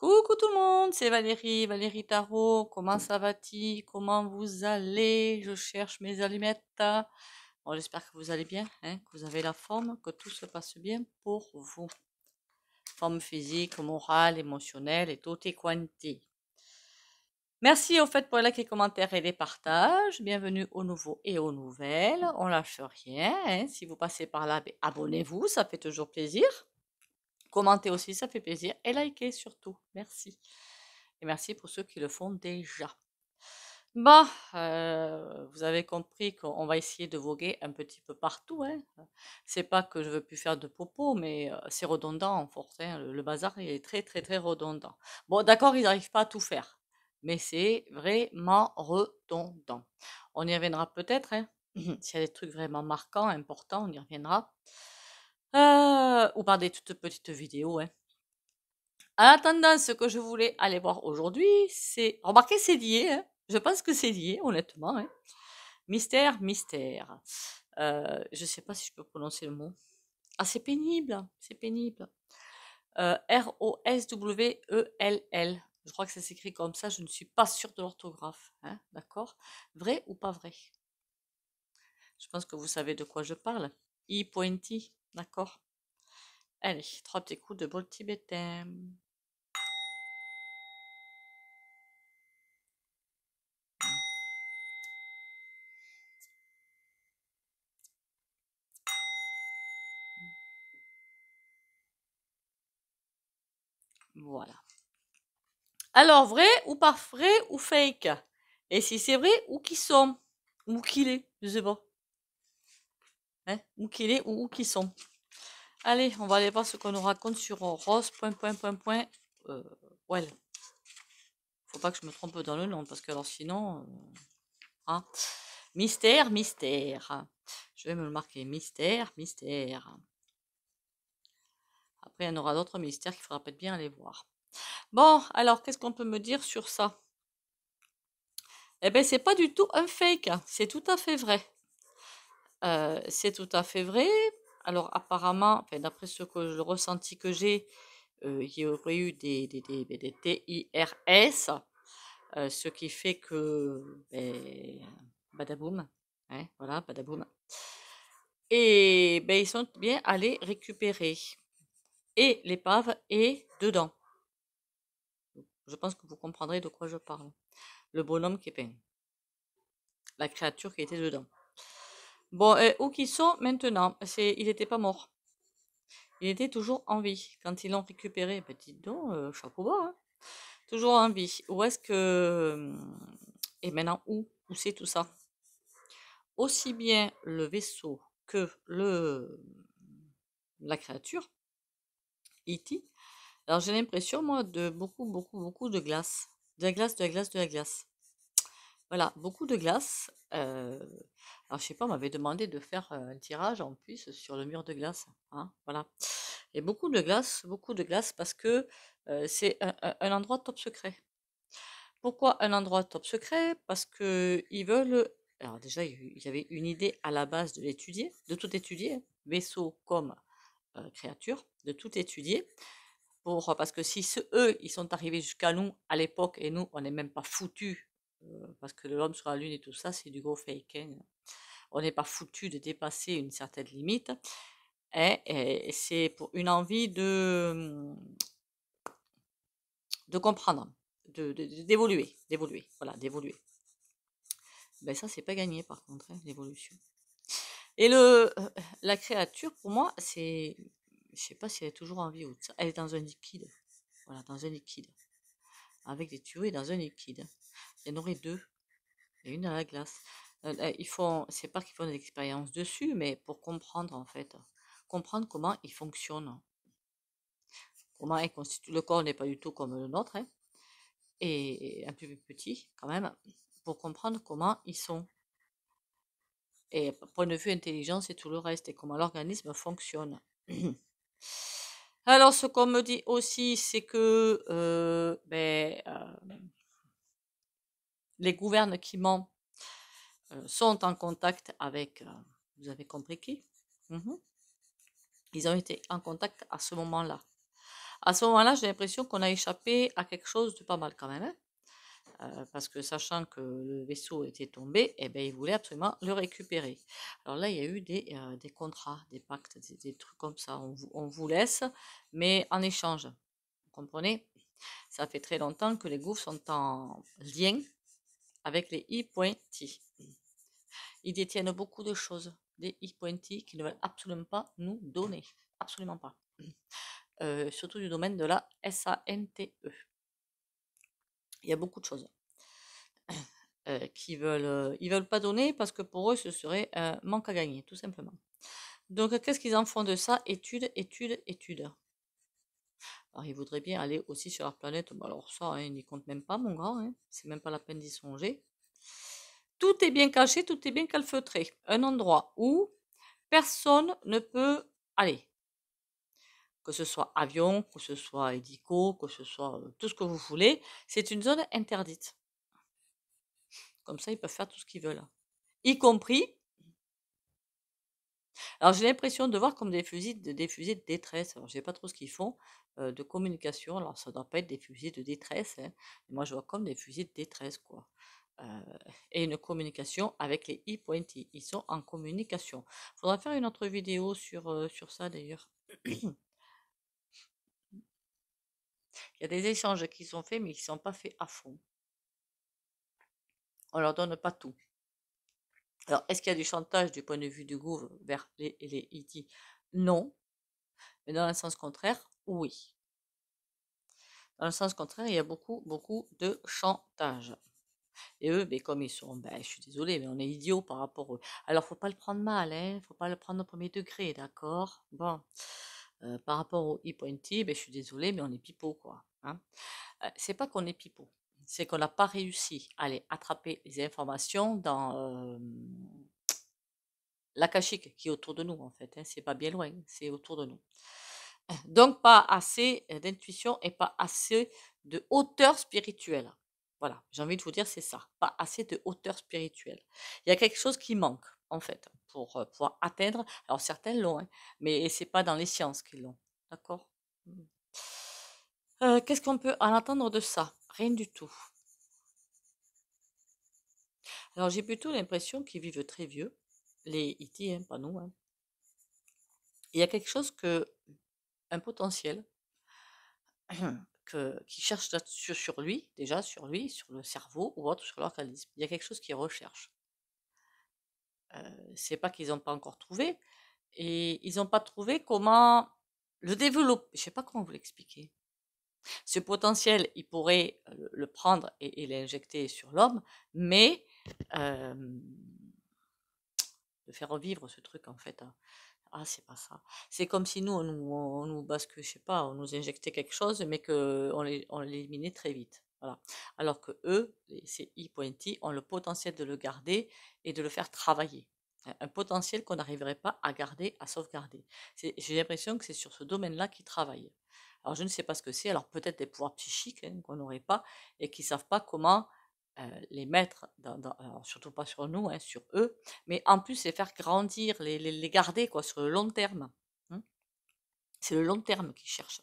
Coucou tout le monde, c'est Valérie, Valérie Tarot. Comment ça va-t-il? Comment vous allez? Je cherche mes allumettes. Bon, j'espère que vous allez bien, hein, que vous avez la forme, que tout se passe bien pour vous. Forme physique, morale, émotionnelle et tutti quanti. Merci au fait pour les likes, les commentaires et les partages. Bienvenue aux nouveaux et aux nouvelles. On lâche rien, hein. Si vous passez par là, ben, abonnez-vous, ça fait toujours plaisir. Commentez aussi, ça fait plaisir. Et likez surtout. Merci. Et merci pour ceux qui le font déjà. Bon, vous avez compris qu'on va essayer de voguer un petit peu partout, hein. C'est pas que je veux plus faire de popo, mais c'est redondant en force, hein. Le bazar, il est très très très redondant. Bon, d'accord, ils n'arrivent pas à tout faire, mais c'est vraiment redondant. On y reviendra peut-être, hein. S'il y a des trucs vraiment marquants, importants, on y reviendra. Ou par des toutes petites vidéos, hein. En attendant, ce que je voulais aller voir aujourd'hui, c'est... Remarquez, c'est lié, hein. Je pense que c'est lié, honnêtement, hein. Mystère, mystère. Je sais pas si je peux prononcer le mot. Ah, c'est pénible, c'est pénible. Roswell. Je crois que ça s'écrit comme ça, je ne suis pas sûre de l'orthographe, hein, d'accord? Vrai ou pas vrai? Je pense que vous savez de quoi je parle. I pointy, d'accord? Allez, 3 petits coups de bol tibétain. Voilà. Alors, vrai ou pas vrai ou fake? Et si c'est vrai, où qui sont? Où qu'il est? Je sais pas. Hein? Où qu'il est ou où qui sont? Allez, on va aller voir ce qu'on nous raconte sur Rose. Well. Faut pas que je me trompe dans le nom parce que alors sinon. Hein. Mystère, mystère. Je vais me le marquer. Mystère, mystère. Après, il y en aura d'autres mystères qu'il faudra peut-être bien aller voir. Bon, alors, qu'est-ce qu'on peut me dire sur ça? Eh ben, c'est pas du tout un fake. C'est tout à fait vrai. C'est tout à fait vrai. Alors apparemment, enfin, d'après le ressenti que j'ai, il y aurait eu des TIRS, ce qui fait que, ben, badaboum, hein, voilà, badaboum. Et ben, ils sont bien allés récupérer et l'épave est dedans. Je pense que vous comprendrez de quoi je parle. Le bonhomme qui est peint, la créature qui était dedans. Bon, où qu'ils sont maintenant? Il n'était pas mort. Il était toujours en vie. Quand ils l'ont récupéré, ben dites donc, chapeau bas, hein. Toujours en vie. Où est-ce que... Et maintenant, où c'est tout ça? Aussi bien le vaisseau que la créature, E.T. Alors j'ai l'impression, moi, de beaucoup de glace. De la glace, de la glace, de la glace. Voilà, beaucoup de glace. Alors je sais pas, on m'avait demandé de faire un tirage en plus sur le mur de glace, hein, voilà. Et beaucoup de glace parce que c'est un endroit top secret. Pourquoi un endroit top secret? Parce que ils veulent. Alors déjà, il y avait une idée à la base de l'étudier, de tout étudier, vaisseau comme créature, de tout étudier. Parce que si eux, ils sont arrivés jusqu'à nous à l'époque et nous, on n'est même pas foutus, parce que l'homme sur la Lune et tout ça, c'est du gros fake, hein. On n'est pas foutus de dépasser une certaine limite. Et c'est pour une envie de comprendre, d'évoluer, voilà, d'évoluer. Ben ça, c'est pas gagné par contre, hein, l'évolution. Et la créature, pour moi, c'est, je sais pas si elle est toujours en vie ou ça. Elle est dans un liquide, voilà, dans un liquide, avec des tuyaux et dans un liquide. Il y en aurait deux, et une dans la glace. C'est pas qu'ils font des expériences dessus, mais pour comprendre en fait, comprendre comment il fonctionne, comment il constitue. Le corps n'est pas du tout comme le nôtre, hein, et un peu plus petit quand même, pour comprendre comment ils sont. Et point de vue intelligence et tout le reste, et comment l'organisme fonctionne. Alors, ce qu'on me dit aussi, c'est que les gouvernements sont en contact avec, vous avez compris qui? Ils ont été en contact à ce moment-là. À ce moment-là, j'ai l'impression qu'on a échappé à quelque chose de pas mal quand même, hein. Parce que sachant que le vaisseau était tombé, eh ben, ils voulaient absolument le récupérer. Alors là, il y a eu des contrats, des pactes, des trucs comme ça. On vous laisse, mais en échange. Vous comprenez? Ça fait très longtemps que les gouffres sont en lien avec les e-pointy. Ils détiennent beaucoup de choses, des e-pointy qu'ils ne veulent absolument pas nous donner. Absolument pas. Surtout du domaine de la SANTE. Il y a beaucoup de choses ils veulent pas donner parce que pour eux, ce serait un manque à gagner, tout simplement. Donc, qu'est-ce qu'ils en font de ça? Études, études, études. Alors, ils voudraient bien aller aussi sur leur planète. Bah, alors ça, hein, ils n'y comptent même pas, mon grand, hein. C'est même pas la peine d'y songer. Tout est bien caché, tout est bien calfeutré. Un endroit où personne ne peut aller. Que ce soit avion, que ce soit hélico, que ce soit tout ce que vous voulez. C'est une zone interdite. Comme ça, ils peuvent faire tout ce qu'ils veulent. Y compris. Alors, j'ai l'impression de voir comme des fusées de détresse. Alors, je sais pas trop ce qu'ils font de communication. Alors, ça doit pas être des fusées de détresse, hein. Mais moi, je vois comme des fusées de détresse, quoi. Euh, et une communication avec les e-pointy. Ils sont en communication. Faudra faire une autre vidéo sur ça, d'ailleurs. Il y a des échanges qui sont faits, mais qui sont pas faits à fond. On leur donne pas tout. Alors, est-ce qu'il y a du chantage du point de vue du gouvernement vers les E.T.? Non. Mais dans le sens contraire, oui. Dans le sens contraire, il y a beaucoup, beaucoup de chantage. Et eux, ben, comme ils sont, ben, je suis désolée, mais on est idiots par rapport eux. Alors, faut pas le prendre mal, hein, faut pas le prendre au premier degré, d'accord? Bon, par rapport au e-pointy, ben, je suis désolée, mais on est pipeau, quoi, hein. C'est pas qu'on est pipeau, c'est qu'on n'a pas réussi à aller attraper les informations dans l'akashique qui est autour de nous, en fait, hein. C'est pas bien loin, c'est autour de nous. Donc, pas assez d'intuition et pas assez de hauteur spirituelle. Voilà, j'ai envie de vous dire, c'est ça. Pas assez de hauteur spirituelle. Il y a quelque chose qui manque, en fait, pour pouvoir atteindre. Alors, certains l'ont, hein, mais c'est pas dans les sciences qu'ils l'ont. D'accord? Qu'est-ce qu'on peut en attendre de ça? Rien du tout. Alors, j'ai plutôt l'impression qu'ils vivent très vieux. Les E.T., hein, pas nous, hein. Il y a quelque chose un potentiel qui cherche sur lui, déjà sur lui, sur le cerveau ou autre, sur l'organisme. Il y a quelque chose qu'ils recherchent. C'est pas qu'ils n'ont pas encore trouvé, et ils n'ont pas trouvé comment le développer. Je sais pas comment vous l'expliquer. Ce potentiel, ils pourraient le prendre et l'injecter sur l'homme, mais de faire revivre ce truc en fait, hein. Ah, c'est pas ça. C'est comme si nous, on nous basque, je sais pas, on nous injectait quelque chose, mais on l'éliminait très vite. Voilà. Alors que eux, ces e-pointy, ont le potentiel de le garder et de le faire travailler. Un potentiel qu'on n'arriverait pas à garder, à sauvegarder. J'ai l'impression que c'est sur ce domaine-là qu'ils travaillent. Alors, je ne sais pas ce que c'est. Alors, peut-être des pouvoirs psychiques, hein, qu'on n'aurait pas et qui ne savent pas comment les mettre, alors surtout pas sur nous, hein, sur eux, mais en plus les faire grandir, les garder quoi, sur le long terme, hein. C'est le long terme qu'ils cherchent.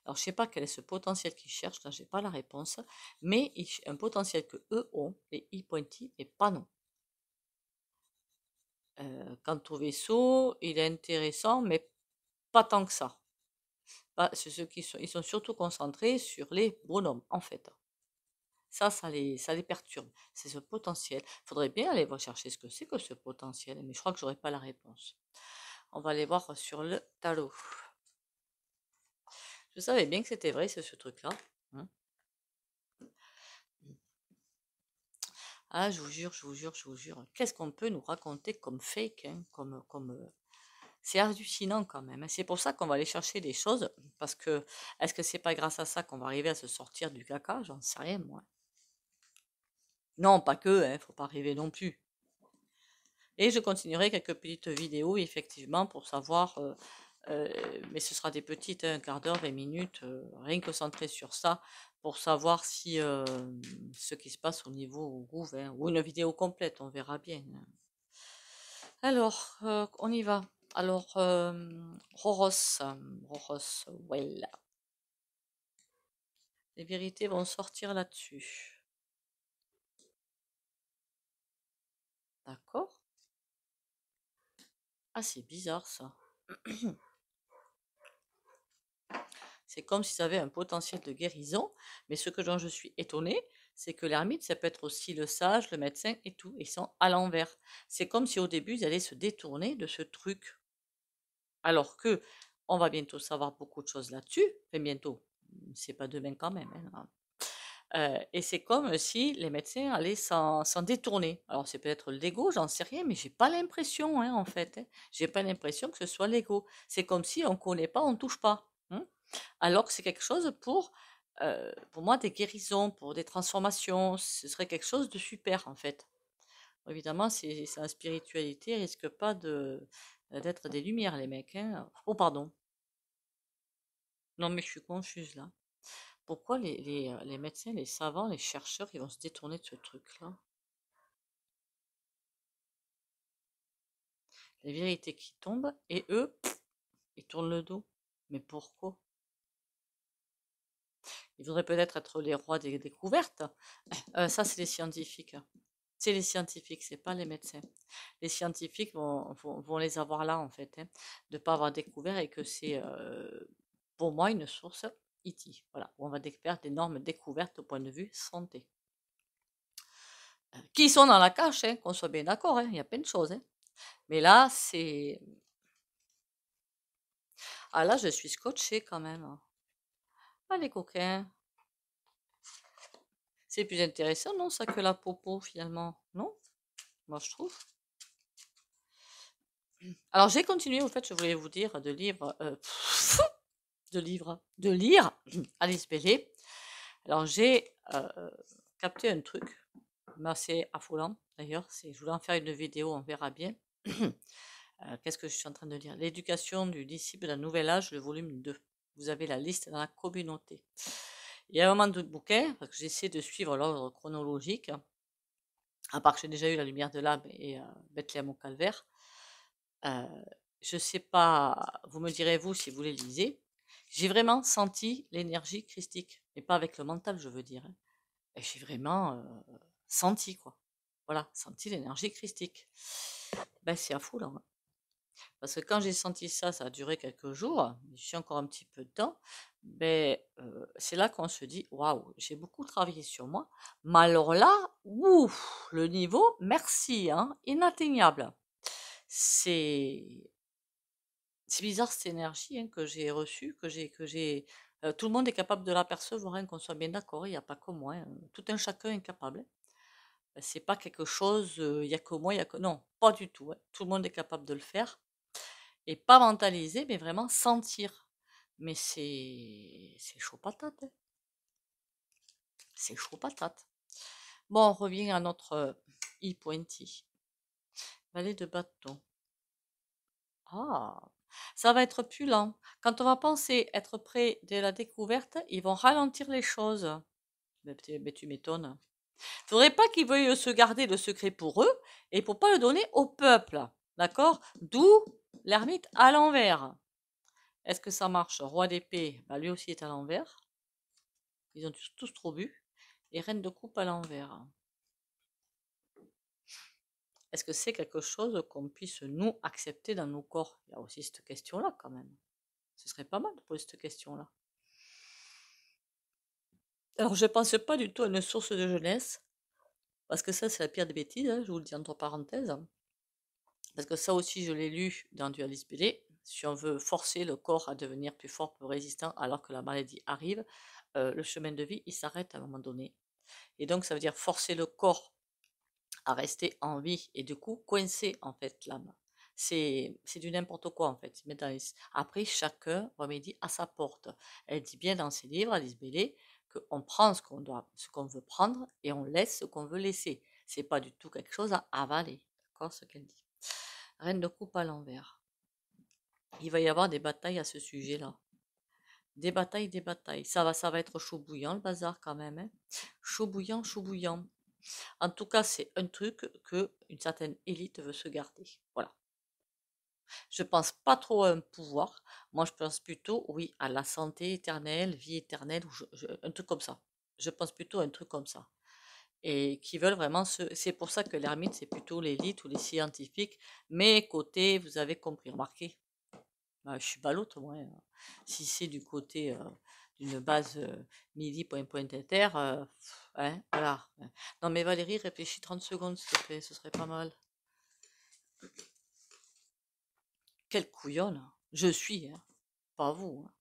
Alors je sais pas quel est ce potentiel qu'ils cherchent, là j'ai pas la réponse, mais un potentiel que eux ont, les e-pointy, et pas non. Quant au vaisseau, il est intéressant, mais pas tant que ça. C'est ceux ils sont surtout concentrés sur les bonhommes, en fait. Ça les perturbe. C'est ce potentiel. Faudrait bien aller rechercher ce que c'est que ce potentiel, mais je crois que j'aurai pas la réponse. On va aller voir sur le tarot. Je savais bien que c'était vrai, ce truc-là, hein. Ah, je vous jure, je vous jure, je vous jure. Qu'est-ce qu'on peut nous raconter comme fake, hein, c'est hallucinant quand même, hein. C'est pour ça qu'on va aller chercher des choses, parce que est-ce que c'est pas grâce à ça qu'on va arriver à se sortir du caca? J'en sais rien, moi. Non, pas que, hein, faut pas rêver non plus. Et je continuerai quelques petites vidéos, effectivement, pour savoir, mais ce sera des petites, hein, un quart d'heure, 20 minutes, rien que centré sur ça, pour savoir si ce qui se passe au niveau au Gouv, hein, ou une vidéo complète, on verra bien, hein. Alors, on y va. Alors, Roros, Roros, well. Les vérités vont sortir là-dessus. D'accord? Ah, c'est bizarre ça. C'est comme s'ils avaient un potentiel de guérison, mais ce dont je suis étonnée, c'est que l'ermite, ça peut être aussi le sage, le médecin et tout. Ils sont à l'envers. C'est comme si au début, ils allaient se détourner de ce truc. Alors que on va bientôt savoir beaucoup de choses là-dessus. Enfin, bientôt. C'est pas demain quand même, hein. Et c'est comme si les médecins allaient s'en détourner. Alors c'est peut-être l'ego, j'en sais rien, mais j'ai pas l'impression, hein, en fait, hein. J'ai pas l'impression que ce soit l'ego. C'est comme si on connaît pas, on touche pas, hein. Alors que c'est quelque chose pour moi, des guérisons, pour des transformations, ce serait quelque chose de super, en fait. Évidemment, c'est en spiritualité, ils risquent pas d'être des lumières, les mecs, hein. Oh, pardon. Non, mais je suis confuse là. Pourquoi les médecins, les savants, les chercheurs, ils vont se détourner de ce truc-là? Les vérités qui tombent, et eux, ils tournent le dos. Mais pourquoi? Ils voudraient peut-être être les rois des découvertes. Ça, c'est les scientifiques. C'est les scientifiques, c'est pas les médecins. Les scientifiques vont les avoir là, en fait, hein, de ne pas avoir découvert et que c'est, pour moi, une source IT. Voilà, où on va découvrir d'énormes découvertes au point de vue santé. Qui sont dans la cache, hein, qu'on soit bien d'accord, hein, il y a plein de choses, hein. Mais là, c'est. Ah là, je suis scotchée quand même. Ah, les coquins. C'est plus intéressant, non, ça, que la popo, finalement. Non? Moi, je trouve. Alors, j'ai continué, au fait, je voulais vous dire, de lire Alice Bailey. Alors, j'ai capté un truc, mais assez affolant, d'ailleurs. Je voulais en faire une vidéo, on verra bien. Qu'est-ce que je suis en train de lire? L'éducation du disciple d'un nouvel âge, le volume 2. Vous avez la liste dans la communauté. Il y a un moment de bouquin, parce que j'essaie de suivre l'ordre chronologique, à part que j'ai déjà eu La lumière de l'âme et Bethléem au calvaire. Je sais pas, vous me direz vous si vous les lisez. J'ai vraiment senti l'énergie christique, mais pas avec le mental, je veux dire, hein. Et j'ai vraiment senti, quoi. Voilà, senti l'énergie christique. Ben, c'est affolant, hein. Parce que quand j'ai senti ça, ça a duré quelques jours, je suis encore un petit peu dedans, ben, c'est là qu'on se dit: «Waouh, j'ai beaucoup travaillé sur moi». Mais alors là, ouf, le niveau, merci, hein, inatteignable. C'est c'est bizarre cette énergie, hein, que j'ai reçue, tout le monde est capable de l'apercevoir, hein, qu'on soit bien d'accord, il y a pas que moi, hein, tout un chacun est capable, hein. C'est pas quelque chose, il y a que moi, il y a que non, pas du tout, hein. Tout le monde est capable de le faire. Et pas mentaliser, mais vraiment sentir. Mais c'est chaud patate, hein. C'est chaud patate. Bon, on revient à notre e-pointy. Valet de bâton. Ah, ça va être plus lent. Quand on va penser être près de la découverte, ils vont ralentir les choses. Mais tu m'étonnes. Faudrait pas qu'ils veuillent se garder le secret pour eux et pour pas le donner au peuple. D'accord? D'où l'ermite à l'envers. Est-ce que ça marche? Roi d'épée, bah lui aussi est à l'envers. Ils ont tous trop bu. Et reine de coupe à l'envers. Est-ce que c'est quelque chose qu'on puisse nous accepter dans nos corps? Il y a aussi cette question-là quand même. Ce serait pas mal de poser cette question-là. Alors je pense pas du tout à une source de jeunesse, parce que ça c'est la pire des bêtises, hein, je vous le dis entre parenthèses. Parce que ça aussi je l'ai lu dans du Alice Bailey. Si on veut forcer le corps à devenir plus fort, plus résistant, alors que la maladie arrive, le chemin de vie il s'arrête à un moment donné. Et donc ça veut dire forcer le corps à rester en vie et du coup coincer en fait l'âme. C'est du n'importe quoi en fait. Après, chacun remédie à sa porte. Elle dit bien dans ses livres, Alice Bailey, qu'on prend ce qu'on veut prendre et on laisse ce qu'on veut laisser. C'est pas du tout quelque chose à avaler. D'accord, ce qu'elle dit. Reine de coupe à l'envers. Il va y avoir des batailles à ce sujet-là. Des batailles, des batailles. Ça va être chaud bouillant le bazar quand même, hein. Chaud bouillant, chaud bouillant. En tout cas, c'est un truc que une certaine élite veut se garder. Voilà. Je pense pas trop à un pouvoir. Moi, je pense plutôt, oui, à la santé éternelle, vie éternelle, ou un truc comme ça. Je pense plutôt à un truc comme ça. Et qui veulent vraiment se... C'est pour ça que l'ermite, c'est plutôt l'élite ou les scientifiques. Mais côté, vous avez compris, remarquez. Bah, je suis baloute, moi, hein. Si c'est du côté d'une base midi, point inter, hein, voilà. Non, mais Valérie, réfléchis 30 secondes, s'il te plaît, ce serait pas mal. Quelle couillonne je suis, hein, pas vous, hein.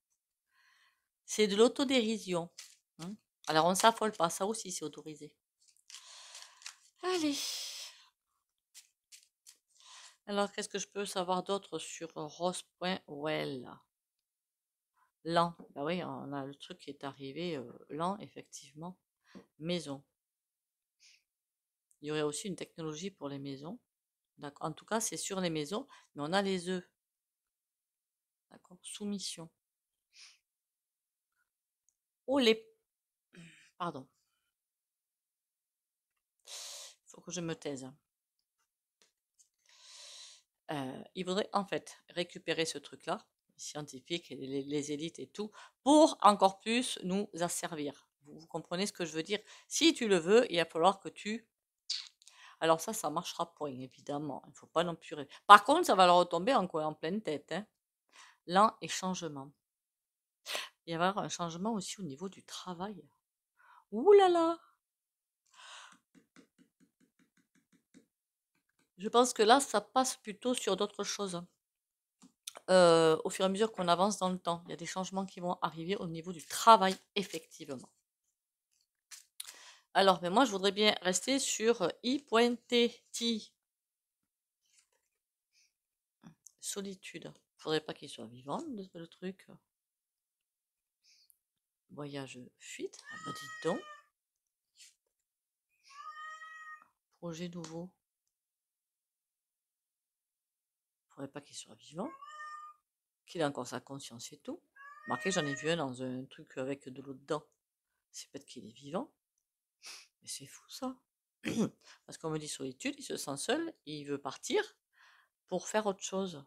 C'est de l'autodérision, hein. Alors, on s'affole pas, ça aussi, c'est autorisé. Allez. Alors, qu'est-ce que je peux savoir d'autre sur Rose.well? Lent. Bah oui, on a le truc qui est arrivé lent, effectivement. Maison. Il y aurait aussi une technologie pour les maisons. D'accord. En tout cas, c'est sur les maisons, mais on a les œufs. D'accord. Soumission. Oh les. Pardon. Il faut que je me taise. Il faudrait en fait récupérer ce truc-là, les scientifiques, les élites et tout, pour encore plus nous asservir. Vous comprenez ce que je veux dire? Si tu le veux, il va falloir que tu... Alors ça marchera pas, évidemment. Il ne faut pas non plus... Par contre, ça va leur retomber en quoi? En pleine tête, hein. Lent et changement. Il va y avoir un changement aussi au niveau du travail. Ouh là là! Je pense que là, ça passe plutôt sur d'autres choses. Au fur et à mesure qu'on avance dans le temps, il y a des changements qui vont arriver au niveau du travail, effectivement. Alors, mais moi, je voudrais bien rester sur i.t. Solitude. Faudrait pas qu'il soit vivant, le truc. Voyage fuite. Ah bah dites donc. Projet nouveau. Faudrait pas qu'il soit vivant. Qu'il ait encore sa conscience et tout. Marqué, j'en ai vu un dans un truc avec de l'eau dedans. C'est peut-être qu'il est vivant. Mais c'est fou ça. Parce qu'on me dit solitude, il se sent seul, il veut partir pour faire autre chose.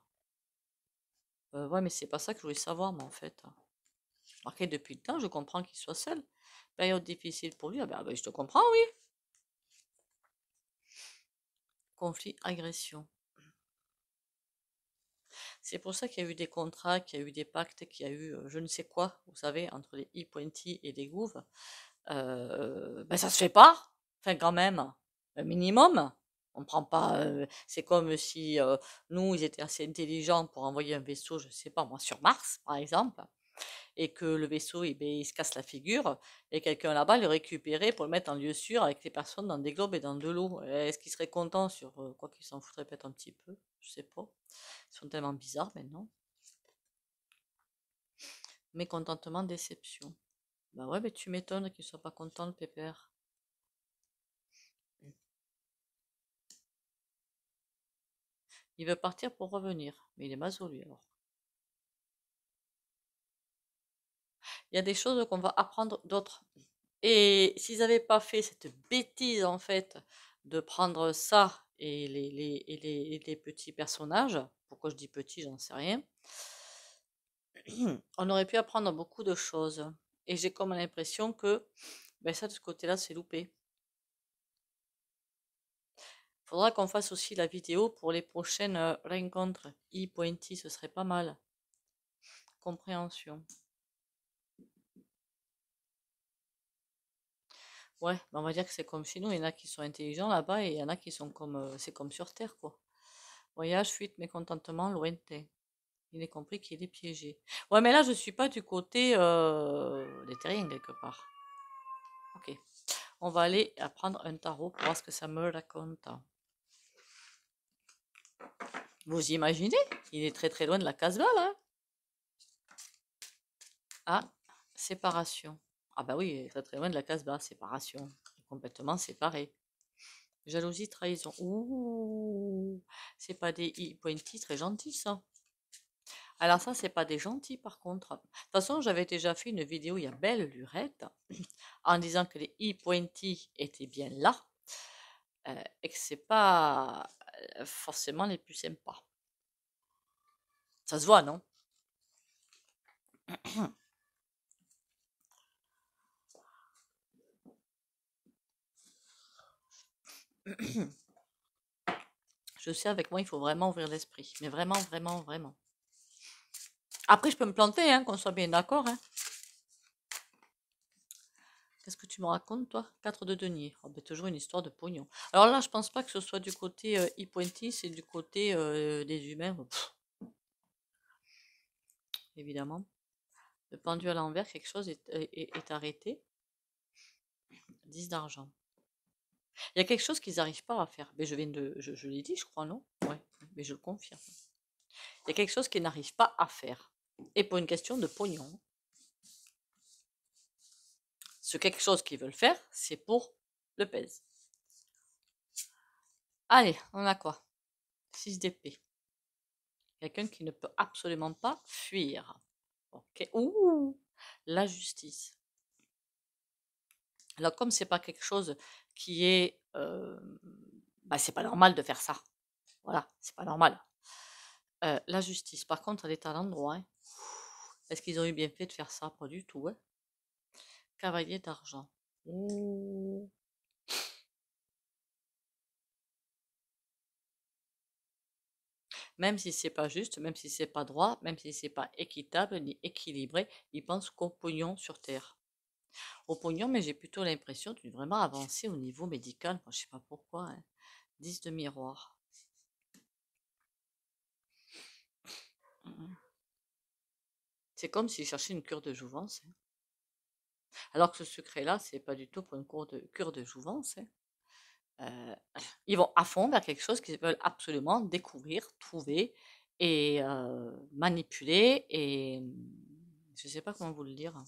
Ouais, mais c'est pas ça que je voulais savoir, moi, en fait. Marqué depuis le temps, je comprends qu'il soit seul. Période difficile pour lui, ah ben, je te comprends, oui. Conflit, agression. C'est pour ça qu'il y a eu des contrats, qu'il y a eu des pactes, qu'il y a eu je ne sais quoi, vous savez, entre les e-pointy et les gouves. Ben ça se fait pas. Enfin, quand même, un minimum. On prend pas. C'est comme si nous, ils étaient assez intelligents pour envoyer un vaisseau, je sais pas moi, sur Mars, par exemple, et que le vaisseau, ben, il se casse la figure, et quelqu'un là-bas le récupérait pour le mettre en lieu sûr avec les personnes dans des globes et dans de l'eau. Est-ce qu'ils seraient contents sur quoi qu'ils s'en foutraient peut-être un petit peu? Je sais pas. Ils sont tellement bizarres maintenant. Mécontentement, déception. Bah ouais, mais tu m'étonnes qu'il soit pas content, le pépère. Il veut partir pour revenir, mais il est maso lui alors. Il y a des choses qu'on va apprendre d'autres. Et s'ils n'avaient pas fait cette bêtise en fait de prendre ça et les petits personnages, pourquoi je dis petits, j'en sais rien, on aurait pu apprendre beaucoup de choses. Et j'ai comme l'impression que ben ça de ce côté-là c'est loupé. Faudra qu'on fasse aussi la vidéo pour les prochaines rencontres. E-Pointy, ce serait pas mal. Compréhension. Ouais, ben on va dire que c'est comme chez nous. Il y en a qui sont intelligents là-bas et il y en a qui sont comme... c'est comme sur Terre, quoi. Voyage, fuite, mécontentement, lointain. Il est compris qu'il est piégé. Ouais, mais là, je suis pas du côté des terriens, quelque part. Ok. On va aller apprendre un tarot pour voir ce que ça me raconte. Vous imaginez? Il est très très loin de la Casbah, là. Ah, séparation. Ah bah oui, il est très très loin de la Casbah, séparation. Complètement séparé. Jalousie, trahison. Ouh, c'est pas des pointy très gentils, ça. Alors ça, c'est pas des gentils, par contre. De toute façon, j'avais déjà fait une vidéo il y a belle lurette en disant que les e-pointy étaient bien là et que c'est pas forcément les plus sympas. Ça se voit, non? Je sais, avec moi, il faut vraiment ouvrir l'esprit. Mais vraiment, vraiment, vraiment. Après, je peux me planter, hein, qu'on soit bien d'accord, hein. Qu'est-ce que tu me racontes, toi? 4 de denier. Oh, ben, toujours une histoire de pognon. Alors là, je pense pas que ce soit du côté e-pointy, c'est du côté des humains. Pff, évidemment. Le pendu à l'envers, quelque chose est arrêté. 10 d'argent. Il y a quelque chose qu'ils n'arrivent pas à faire. Mais je l'ai dit, je crois, non? Ouais, mais je le confirme. Il y a quelque chose qu'ils n'arrivent pas à faire. Et pour une question de pognon. Ce quelque chose qu'ils veulent faire, c'est pour le pèse. Allez, on a quoi? 6 d'épée. Quelqu'un qui ne peut absolument pas fuir. Ok. Ouh, la justice. Alors, comme c'est pas quelque chose qui est, bah, c'est pas normal de faire ça. Voilà, c'est pas normal. La justice, par contre, elle est à l'endroit, hein. Est-ce qu'ils ont eu bien fait de faire ça? Pas du tout, hein. Cavalier d'argent. Ouh. Même si c'est pas juste, même si c'est pas droit, même si c'est pas équitable ni équilibré, ils pensent qu'au pognon sur terre. Au pognon, mais j'ai plutôt l'impression d'une vraiment avancée au niveau médical. Moi, je sais pas pourquoi, hein. 10 de miroir. Mhm. C'est comme s'ils cherchaient une cure de jouvence, hein. Alors que ce secret-là, c'est pas du tout pour une cure de jouvence, hein. Euh, Ils vont à fond vers quelque chose qu'ils veulent absolument découvrir, trouver et manipuler. Et je sais pas comment vous le dire.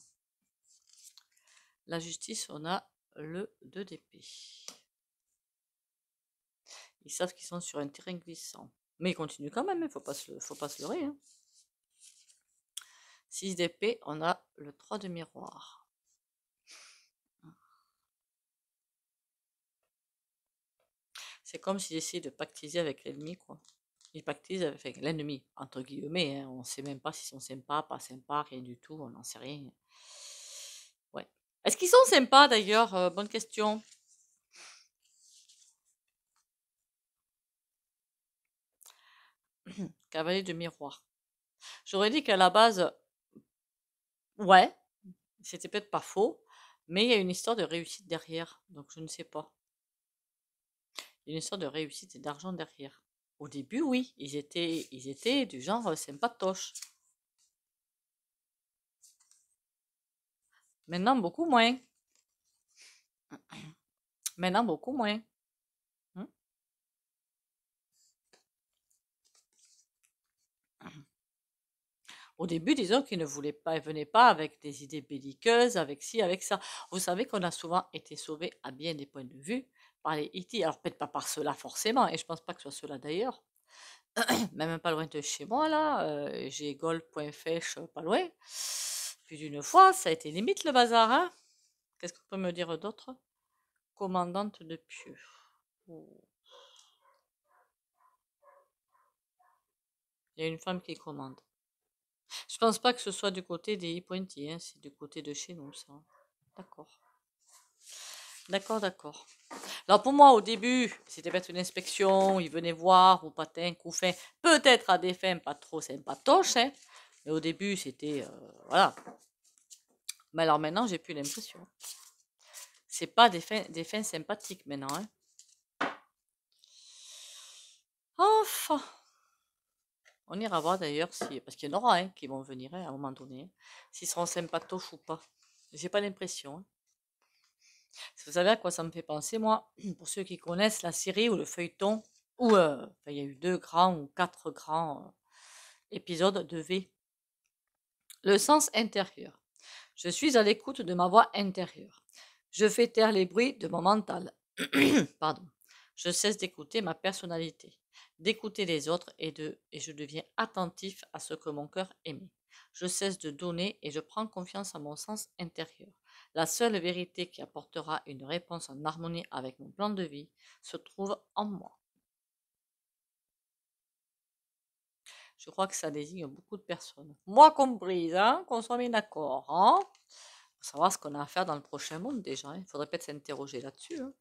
La justice, on a le 2 d'épée. Ils savent qu'ils sont sur un terrain glissant. Mais ils continuent quand même, il ne faut pas se leurrer, hein. 6 d'épée, on a le 3 de miroir. C'est comme s'ils essayaient de pactiser avec l'ennemi, quoi. Ils pactisent avec l'ennemi, entre guillemets, hein. On ne sait même pas s'ils sont sympas, pas sympas, rien du tout, on n'en sait rien. Ouais. Est-ce qu'ils sont sympas d'ailleurs? Bonne question. Cavalier de miroir. J'aurais dit qu'à la base, ouais, c'était peut-être pas faux, mais il y a une histoire de réussite derrière, donc je ne sais pas. Il y a une histoire de réussite et d'argent derrière. Au début, oui, ils étaient du genre sympatoches. Maintenant, beaucoup moins. Maintenant, beaucoup moins. Hmm. Au début, disons qu'ils ne voulaient pas, ils venaient pas avec des idées belliqueuses, avec ci, avec ça. Vous savez qu'on a souvent été sauvés à bien des points de vue par les Hittites. Alors peut-être pas par ceux-là forcément, et je pense pas que ce soit ceux-là d'ailleurs. Même pas loin de chez moi là, j'ai gold.fèche pas loin. Plus d'une fois, ça a été limite le bazar, hein. Qu'est-ce qu'on peut me dire d'autre? Commandante de pieux. Oh. Il y a une femme qui commande. Je pense pas que ce soit du côté des e-pointy, hein, c'est du côté de chez nous, ça. D'accord. D'accord, d'accord. Alors pour moi, au début, c'était peut-être une inspection, ils venaient voir, ou patin, couffin, peut-être à des fins pas trop sympatoches, hein. Mais au début, c'était... voilà. Mais alors maintenant, j'ai plus l'impression. C'est pas des fins sympathiques maintenant, hein. Enfin. On ira voir d'ailleurs si, parce qu'il y en aura qui vont venir à un moment donné, s'ils seront sympatoches ou pas. J'ai pas l'impression, hein. Vous savez à quoi ça me fait penser, moi? Pour ceux qui connaissent la série ou le feuilleton, où enfin, il y a eu 2 grands ou 4 grands épisodes de V. Le sens intérieur. Je suis à l'écoute de ma voix intérieure. Je fais taire les bruits de mon mental. Pardon. Je cesse d'écouter ma personnalité, d'écouter les autres et je deviens attentif à ce que mon cœur émet. Je cesse de donner et je prends confiance en mon sens intérieur. La seule vérité qui apportera une réponse en harmonie avec mon plan de vie se trouve en moi. Je crois que ça désigne beaucoup de personnes. Moi comprise, hein, qu'on soit bien d'accord. Hein. Faut savoir ce qu'on a à faire dans le prochain monde déjà. Il faudrait peut-être s'interroger là-dessus. Hein.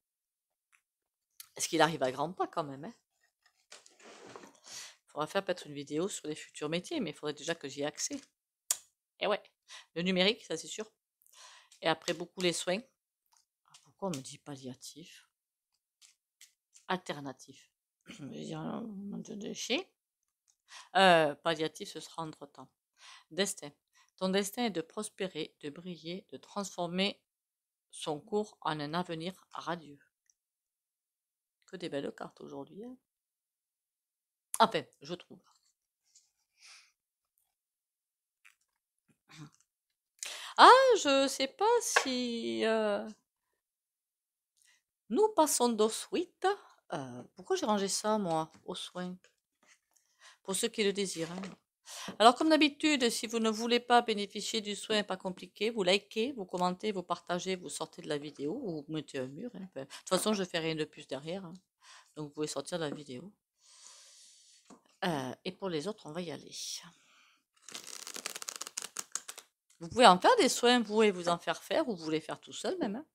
Est-ce qu'il arrive à grands pas quand même? Hein. Il faudra faire peut-être une vidéo sur les futurs métiers, mais il faudrait déjà que j'y ai accès. Et ouais, le numérique, ça c'est sûr. Et après beaucoup les soins. Pourquoi on me dit palliatif? Alternatif. Je vais dire de déchet. Palliatif, ce sera entre-temps. Destin. Ton destin est de prospérer, de briller, de transformer son cours en un avenir radieux. Que des belles cartes aujourd'hui. Hein. Enfin, je trouve. Ah, je sais pas si nous passons d'eau suite. Pourquoi j'ai rangé ça, moi, aux soins? Pour ceux qui le désirent. Hein. Alors, comme d'habitude, si vous ne voulez pas bénéficier du soin pas compliqué, vous likez, vous commentez, vous partagez, vous sortez de la vidéo ou vous mettez un mur. Hein. De toute façon, je fais rien de plus derrière. Hein. Donc, vous pouvez sortir de la vidéo. Et pour les autres, on va y aller. Vous pouvez en faire des soins, vous, et vous en faire faire, ou vous les faire tout seul même. Hein.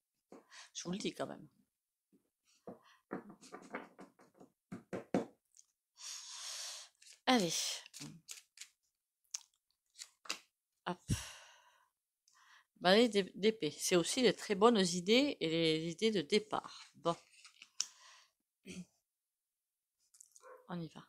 Je vous le dis quand même. Allez. Hop. Balai d'épée. C'est aussi des très bonnes idées et les idées de départ. Bon. On y va.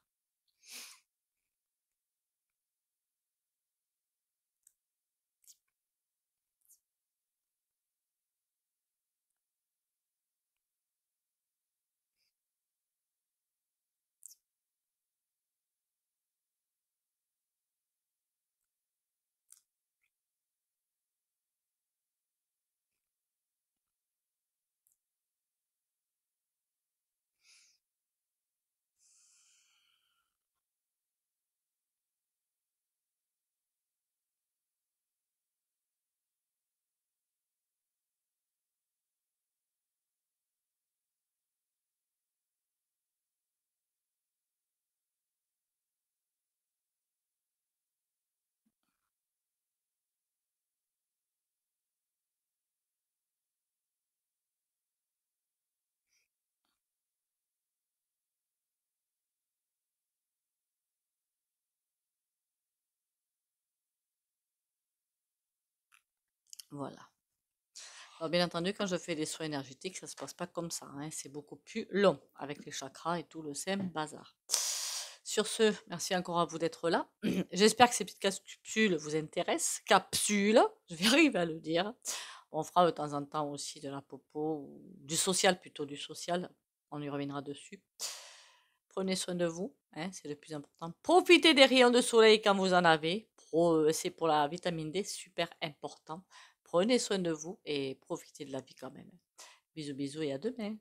Voilà. Alors, bien entendu, quand je fais des soins énergétiques, ça ne se passe pas comme ça. Hein. C'est beaucoup plus long avec les chakras et tout le sem bazar. Sur ce, merci encore à vous d'être là. J'espère que ces petites capsules vous intéressent. Capsules, je vais arriver à le dire. On fera de temps en temps aussi de la popo, ou du social plutôt, du social. On y reviendra dessus. Prenez soin de vous, hein, c'est le plus important. Profitez des rayons de soleil quand vous en avez. C'est pour la vitamine D, super important. Prenez soin de vous et profitez de la vie quand même. Bisous bisous et à demain.